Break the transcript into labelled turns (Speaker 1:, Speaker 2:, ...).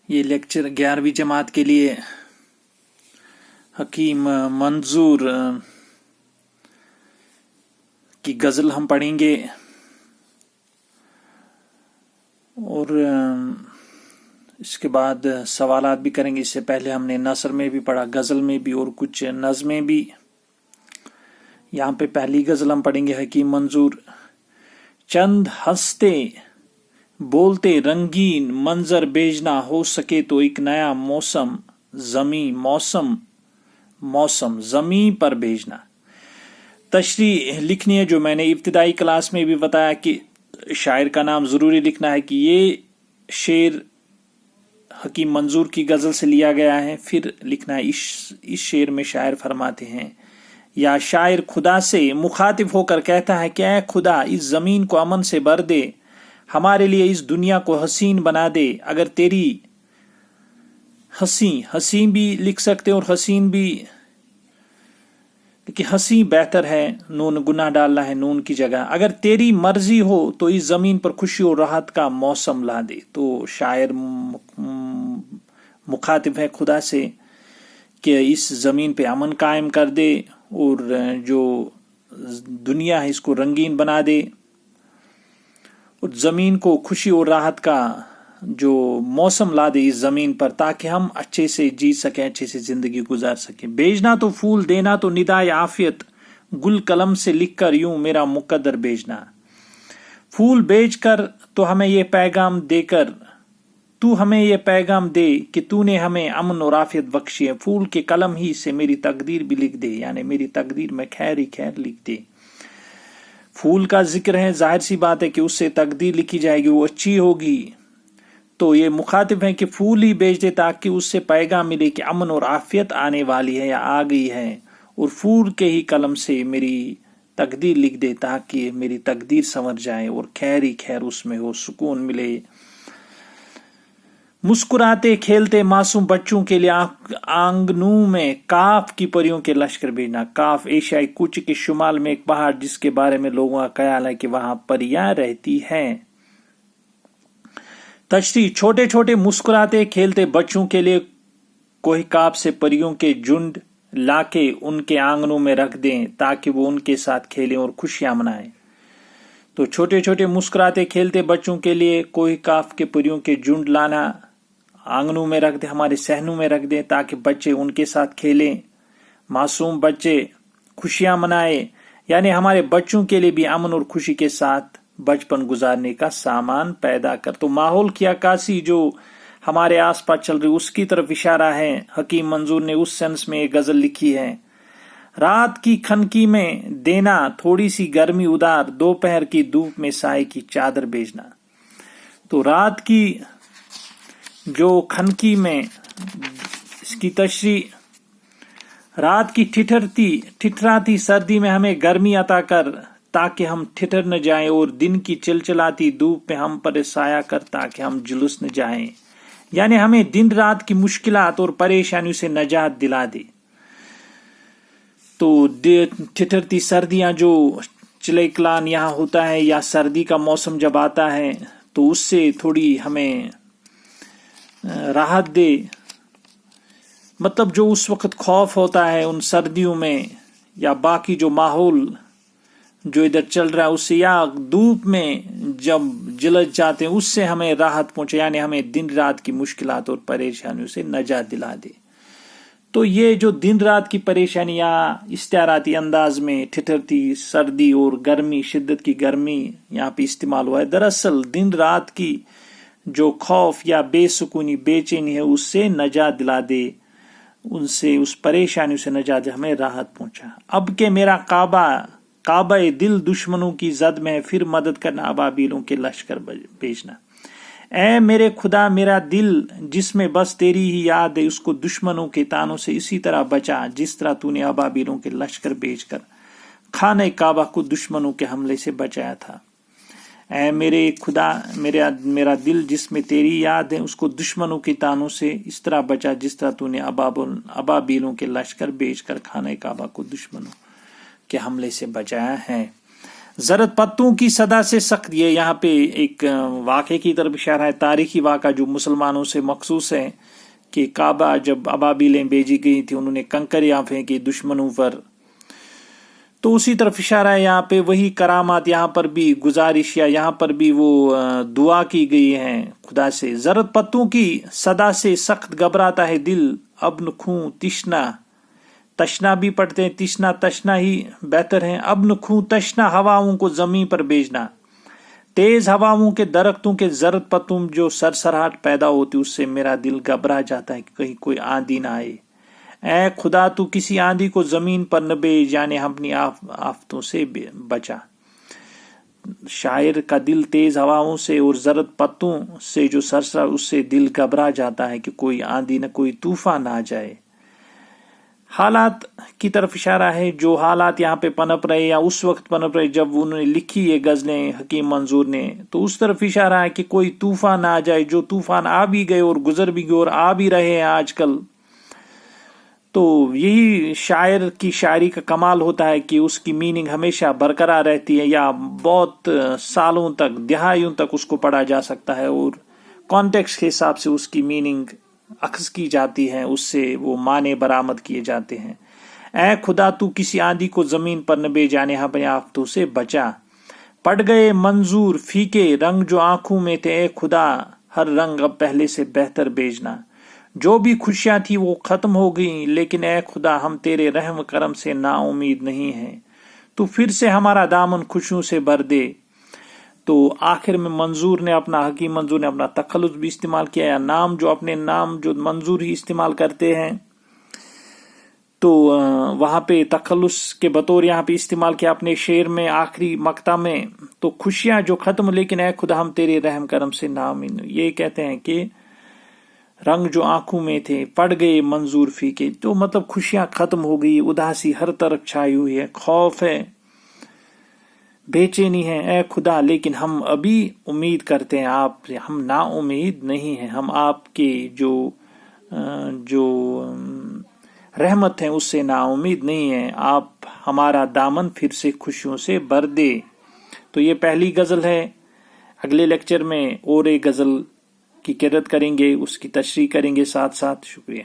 Speaker 1: یہ لیکچر 11ویں جماعت کے لیے حکیم منظور کی غزل ہم پڑھیں گے اور اس کے بعد سوالات بھی کریں گے. اس سے پہلے ہم نے نثر میں بھی پڑھا، غزل میں بھی اور کچھ نظمیں بھی. یہاں پہ پہلی غزل ہم پڑھیں گے حکیم منظور. چند ہنستے بولتے رنگین منظر بھیجنا، ہو سکے تو ایک نیا موسم زمین پر بھیجنا. تشریح لکھنی ہے جو میں نے ابتدائی کلاس میں بھی بتایا کہ شاعر کا نام ضروری لکھنا ہے کہ یہ شعر حکیم منظور کی غزل سے لیا گیا ہے. پھر لکھنا ہے اس شعر میں شاعر فرماتے ہیں، یا شاعر خدا سے مخاطب ہو کر کہتا ہے کہ اے خدا اس زمین کو امن سے بھر دے، ہمارے لیے اس دنیا کو حسین بنا دے. اگر تیری حسین بھی لکھ سکتے اور حسین بھی، لیکن حسین بہتر ہے، نون گناہ ڈالنا ہے نون کی جگہ. اگر تیری مرضی ہو تو اس زمین پر خوشی اور راحت کا موسم لا دے. تو شاعر مخاطب ہے خدا سے کہ اس زمین پہ امن قائم کر دے اور جو دنیا ہے اس کو رنگین بنا دے اور زمین کو خوشی اور راحت کا جو موسم لا دے اس زمین پر، تاکہ ہم اچھے سے جی سکیں، اچھے سے زندگی گزار سکیں. بھیجنا تو پھول، دینا تو ندائے عافیت، گل قلم سے لکھ کر یوں میرا مقدر بھیجنا. پھول بیچ کر تو ہمیں یہ پیغام دے کہ تو نے ہمیں امن اور عافیت بخشی ہے. پھول کے قلم ہی سے میری تقدیر بھی لکھ دے، یعنی میری تقدیر میں خیر ہی خیر لکھ دے. پھول کا ذکر ہے، ظاہر سی بات ہے کہ اس سے تقدیر لکھی جائے گی، وہ اچھی ہوگی. تو یہ مخاطب ہے کہ پھول ہی بیچ دے تاکہ اس سے پیغام ملے کہ امن اور عافیت آنے والی ہے یا آ گئی ہے، اور پھول کے ہی قلم سے میری تقدیر لکھ دے تاکہ میری تقدیر سنور جائے اور خیر ہی خیر اس میں ہو، سکون ملے. مسکراتے کھیلتے معصوم بچوں کے لیے آنگنوں میں کاف کی پریوں کے لشکر بھیجنا. کاف ایشیائی کوچ کے شمال میں ایک پہاڑ جس کے بارے میں لوگوں کا خیال ہے کہ وہاں پریاں رہتی ہیں. تشریح، چھوٹے چھوٹے مسکراتے کھیلتے بچوں کے لیے کوہ کاف سے پریوں کے جھنڈ لا کے ان کے آنگنوں میں رکھ دیں تاکہ وہ ان کے ساتھ کھیلیں اور خوشیاں منائیں. تو چھوٹے چھوٹے مسکراتے کھیلتے بچوں کے لیے کوہ کاف کے پریوں کے جھنڈ لانا، آنگنوں میں رکھ دیں، ہمارے صحنوں میں رکھ دیں تاکہ بچے ان کے ساتھ کھیلیں، معصوم بچے خوشیاں منائیں. یعنی ہمارے بچوں کے لیے بھی امن اور خوشی کے ساتھ بچپن گزارنے کا سامان پیدا کر. تو ماحول کی عکاسی جو ہمارے آس پاس چل رہی اس کی طرف اشارہ ہے. حکیم منظور نے اس سینس میں ایک غزل لکھی ہے، رات کی کھنکی میں دینا تھوڑی سی گرمی ادار، دوپہر کی دھوپ میں سائے کی چادر بھیجنا. تو رات کی جو کھنکی میں، اس کی تشریح، رات کی ٹھٹھراتی سردی میں ہمیں گرمی عطا کر تاکہ ہم ٹھٹر نہ جائیں، اور دن کی چلچلاتی دھوپ میں ہم پر سایہ کر تاکہ ہم جلس نہ جائیں. یعنی ہمیں دن رات کی مشکلات اور پریشانیوں سے نجات دلا دے. تو ٹھٹرتی سردیاں جو چلے کلان یہاں ہوتا ہے، یا سردی کا موسم جب آتا ہے تو اس سے تھوڑی ہمیں راحت دے. مطلب جو اس وقت خوف ہوتا ہے ان سردیوں میں، یا باقی جو ماحول جو ادھر چل رہا ہے اس سے، یا دھوپ میں جب جلد جاتے ہیں اس سے ہمیں راحت پہنچے، یعنی ہمیں دن رات کی مشکلات اور پریشانیوں سے نجات دلا دے. تو یہ جو دن رات کی پریشانیاں استعاراتی انداز میں ٹھٹرتی سردی اور گرمی، شدت کی گرمی یہاں پہ استعمال ہوا ہے، دراصل دن رات کی جو خوف یا بے سکونی بے چینی ہے اس سے نجات دلا دے، ان سے اس پریشانیوں سے نجات دے، ہمیں راحت پہنچا. اب کہ میرا کعبہ دل دشمنوں کی زد میں ہے، پھر مدد کرنا ابابیلوں کے لشکر بھیجنا. اے میرے خدا میرا دل جس میں بس تیری ہی یاد ہے، اس کو دشمنوں کے تانوں سے اسی طرح بچا جس طرح تو نے ابابیلوں کے لشکر بھیج کر خانہ کعبہ کو دشمنوں کے حملے سے بچایا تھا. اے میرے خدا میرا دل جس میں تیری یاد ہے، اس کو دشمنوں کے تانوں سے اس طرح بچا جس طرح تو نے ابابیلوں کے لشکر بھیج کر خانہ کعبہ کو دشمنوں کے حملے سے بچایا ہے. زرد پتوں کی صدا سے سخت، یہ یہاں پہ ایک واقعے کی طرف اشارہ ہے، تاریخی واقعہ جو مسلمانوں سے مخصوص ہے کہ کعبہ جب ابابیلیں بھیجی گئی تھی انہوں نے کنکریاں پھینکی دشمنوں پر، تو اسی طرف اشارہ ہے یہاں پہ وہی کرامات، یہاں پر بھی گزارش یا یہاں پر بھی وہ دعا کی گئی ہے خدا سے۔ زرد پتوں کی صدا سے سخت گھبراتا ہے دل، ابن خوں تشنا، تشنا بھی پڑھتے ہیں، تشنا تشنا ہی بہتر ہے، ابن خوں تشنا ہواؤں کو زمین پر بھیجنا، تیز ہواؤں کے درختوں کے زرد پتوں جو سرسراہٹ پیدا ہوتی اس سے میرا دل گھبرا جاتا ہے کہ کہیں کوئی آندھی نہ آئے۔ اے خدا تو کسی آندھی کو زمین پر نہ بھیج، یعنی ہم اپنی آفتوں سے بچا۔ شاعر کا دل تیز ہواؤں سے اور زرد پتوں سے جو سرسرا اس سے دل گھبرا جاتا ہے کہ کوئی آندھی نہ کوئی طوفان نہ آ جائے۔ حالات کی طرف اشارہ ہے، جو حالات یہاں پہ پنپ رہے یا اس وقت پنپ رہے جب انہوں نے لکھی یہ غزلیں حکیم منظور نے، تو اس طرف اشارہ ہے کہ کوئی طوفان نہ آ جائے، جو طوفان آ بھی گئے اور گزر بھی گئے اور آ بھی رہے ہیں آج کل۔ تو یہی شاعر کی شاعری کا کمال ہوتا ہے کہ اس کی میننگ ہمیشہ برقرار رہتی ہے، یا بہت سالوں تک، دہائیوں تک اس کو پڑھا جا سکتا ہے، اور کانٹیکسٹ کے حساب سے اس کی میننگ اخذ کی جاتی ہے، اس سے وہ معنی برآمد کیے جاتے ہیں۔ اے خدا تو کسی آندھی کو زمین پر نہ بھیج، یعنی اپنے آفتوں سے بچا۔ پڑ گئے منظور پھیکے رنگ جو آنکھوں میں تھے، اے خدا ہر رنگ اب پہلے سے بہتر بھیجنا۔ جو بھی خوشیاں تھی وہ ختم ہو گئیں، لیکن اے خدا ہم تیرے رحم کرم سے نا امید نہیں ہیں، تو پھر سے ہمارا دامن خوشیوں سے بھر دے۔ تو آخر میں حکیم منظور نے اپنا تخلص بھی استعمال کیا، یا نام جو اپنے نام جو منظور ہی استعمال کرتے ہیں، تو وہاں پہ تخلص کے بطور یہاں پہ استعمال کیا اپنے شعر میں آخری مقطع میں۔ تو خوشیاں جو ختم، لیکن اے خدا ہم تیرے رحم کرم سے نا امید، یہ کہتے ہیں کہ رنگ جو آنکھوں میں تھے پڑ گئے منظور فیکے، تو مطلب خوشیاں ختم ہو گئی، اداسی ہر طرف چھائی ہوئی ہے، خوف ہے، بے چینی ہے، اے خدا لیکن ہم ابھی امید کرتے ہیں آپ، ہم نا امید نہیں ہیں، ہم آپ کے جو رحمت ہیں اس سے نا امید نہیں ہیں، آپ ہمارا دامن پھر سے خوشیوں سے بھر دے۔ تو یہ پہلی غزل ہے، اگلے لیکچر میں اور ایک غزل کی قرأت کریں گے، اس کی تشریح کریں گے ساتھ ساتھ۔ شکریہ۔